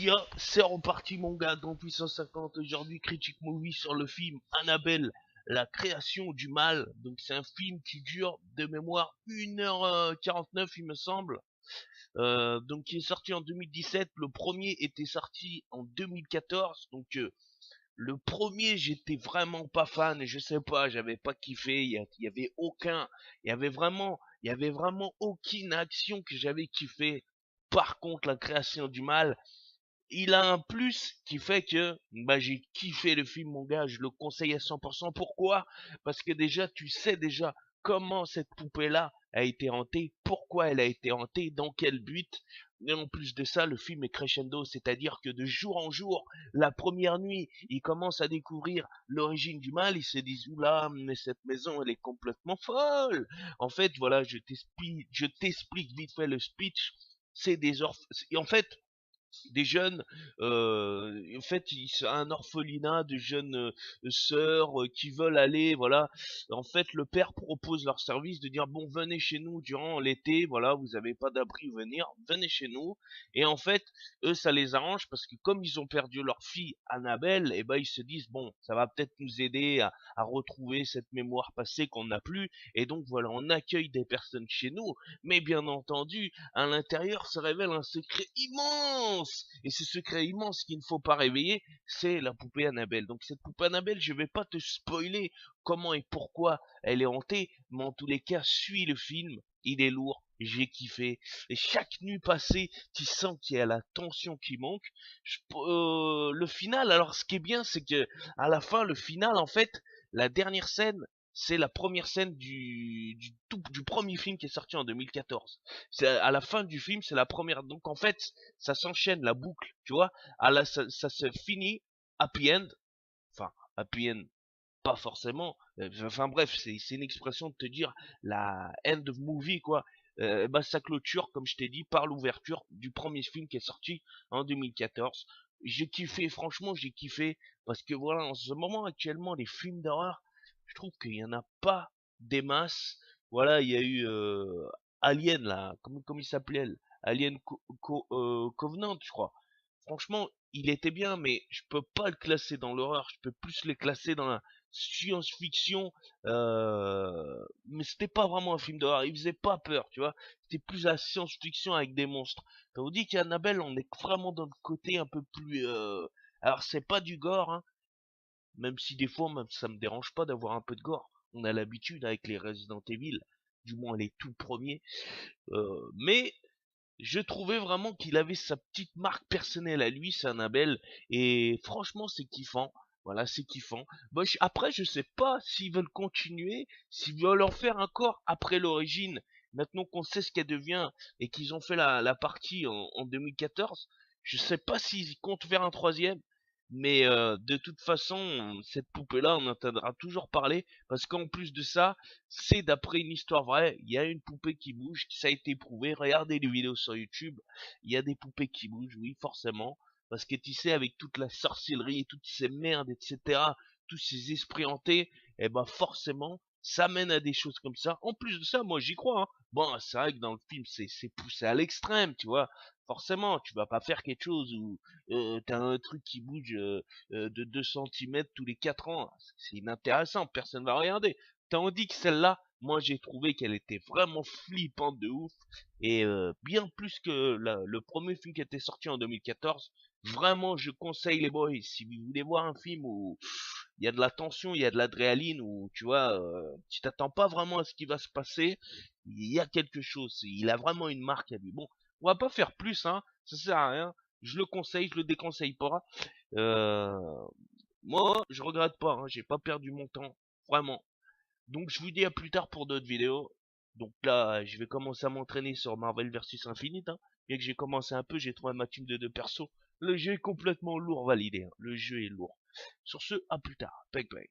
Yo, c'est reparti mon gars dans Puissance 50. Aujourd'hui, Critique Movie sur le film Annabelle, la création du mal. Donc c'est un film qui dure de mémoire 1h49 il me semble. Donc qui est sorti en 2017. Le premier était sorti en 2014. Donc le premier j'étais vraiment pas fan. Je sais pas, j'avais pas kiffé. Il y avait aucun, il y avait vraiment aucune action que j'avais kiffé. Par contre, la création du mal, il a un plus qui fait que bah, j'ai kiffé le film, mon gars. Je le conseille à 100%. Pourquoi? Parce que déjà, tu sais déjà comment cette poupée-là a été hantée, pourquoi elle a été hantée, dans quel but. Et en plus de ça, le film est crescendo, c'est-à-dire que de jour en jour, la première nuit, il commence à découvrir l'origine du mal. Ils se disent, oula, mais cette maison, elle est complètement folle. En fait, voilà, je t'explique vite fait le speech. C'est des orphes. En fait, des jeunes, en fait, c'est un orphelinat de jeunes sœurs qui veulent aller, voilà. En fait, le père propose leur service de dire bon, venez chez nous durant l'été, voilà, vous avez pas d'abri où venir, venez chez nous. Et en fait, eux, ça les arrange parce que comme ils ont perdu leur fille Annabelle, et ben ils se disent bon, ça va peut-être nous aider à retrouver cette mémoire passée qu'on n'a plus. Et donc voilà, on accueille des personnes chez nous, mais bien entendu, à l'intérieur se révèle un secret immense. Et ce secret immense qu'il ne faut pas réveiller, c'est la poupée Annabelle. Donc cette poupée Annabelle, je vais pas te spoiler comment et pourquoi elle est hantée, mais en tous les cas, suis le film, il est lourd, j'ai kiffé. Et chaque nuit passée, tu sens qu'il y a la tension qui manque. Le final, alors ce qui est bien, c'est que à la fin, le final, en fait, la dernière scène, c'est la première scène du premier film qui est sorti en 2014. C'est à la fin du film, c'est la première. Donc en fait, ça s'enchaîne la boucle, tu vois. Ça se finit happy end. Enfin, happy end, pas forcément. Enfin bref, c'est une expression de te dire la end of movie, quoi. Bah ça clôture, comme je t'ai dit, par l'ouverture du premier film qui est sorti en 2014. J'ai kiffé, franchement, j'ai kiffé. Parce que voilà, en ce moment actuellement, les films d'horreur, je trouve qu'il y en a pas des masses. Voilà, il y a eu Alien là, comment il s'appelait elle, Alien Covenant, je crois. Franchement, il était bien, mais je peux pas le classer dans l'horreur. Je peux plus le classer dans la science-fiction. Mais c'était pas vraiment un film d'horreur. Il faisait pas peur, tu vois. C'était plus la science-fiction avec des monstres. Tandis qu'Annabelle, on est vraiment dans le côté un peu plus. Alors c'est pas du gore, hein, même si des fois, même, ça me dérange pas d'avoir un peu de gore. On a l'habitude avec les Resident Evil, du moins les tout premiers. Mais je trouvais vraiment qu'il avait sa petite marque personnelle à lui, c'est Annabelle, et franchement, c'est kiffant. Voilà, c'est kiffant. Bon, après, je sais pas s'ils veulent continuer, s'ils veulent en faire encore après l'origine. Maintenant qu'on sait ce qu'elle devient et qu'ils ont fait la partie en 2014, je sais pas s'ils comptent faire un troisième. Mais de toute façon, cette poupée-là, on entendra toujours parler parce qu'en plus de ça, c'est d'après une histoire vraie. Il y a une poupée qui bouge, ça a été prouvé. Regardez les vidéos sur YouTube. Il y a des poupées qui bougent, oui, forcément. Parce que tu sais, avec toute la sorcellerie et toutes ces merdes, etc., tous ces esprits hantés, eh ben forcément, ça mène à des choses comme ça. En plus de ça, moi j'y crois, hein. Bon, c'est vrai que dans le film, c'est poussé à l'extrême, tu vois. Forcément, tu vas pas faire quelque chose où t'as un truc qui bouge de 2 centimètres tous les 4 ans. C'est inintéressant, personne va regarder. Tandis que celle-là, moi j'ai trouvé qu'elle était vraiment flippante de ouf. Et bien plus que le premier film qui était sorti en 2014. Vraiment, je conseille les boys, si vous voulez voir un film où il y a de la tension, il y a de l'adrénaline, où tu vois, tu t'attends pas vraiment à ce qui va se passer, il y a quelque chose, il a vraiment une marque à lui. Bon, on va pas faire plus, hein, ça sert à rien. Je le conseille, je le déconseille pas. Euh, Moi, je regrette pas, hein, j'ai pas perdu mon temps, vraiment. Donc je vous dis à plus tard pour d'autres vidéos. Donc là, je vais commencer à m'entraîner sur Marvel vs Infinite, hein. Bien que j'ai commencé un peu, j'ai trouvé ma team de 2 persos. Le jeu est complètement lourd validé, hein. Le jeu est lourd. Sur ce, à plus tard. Bye bye.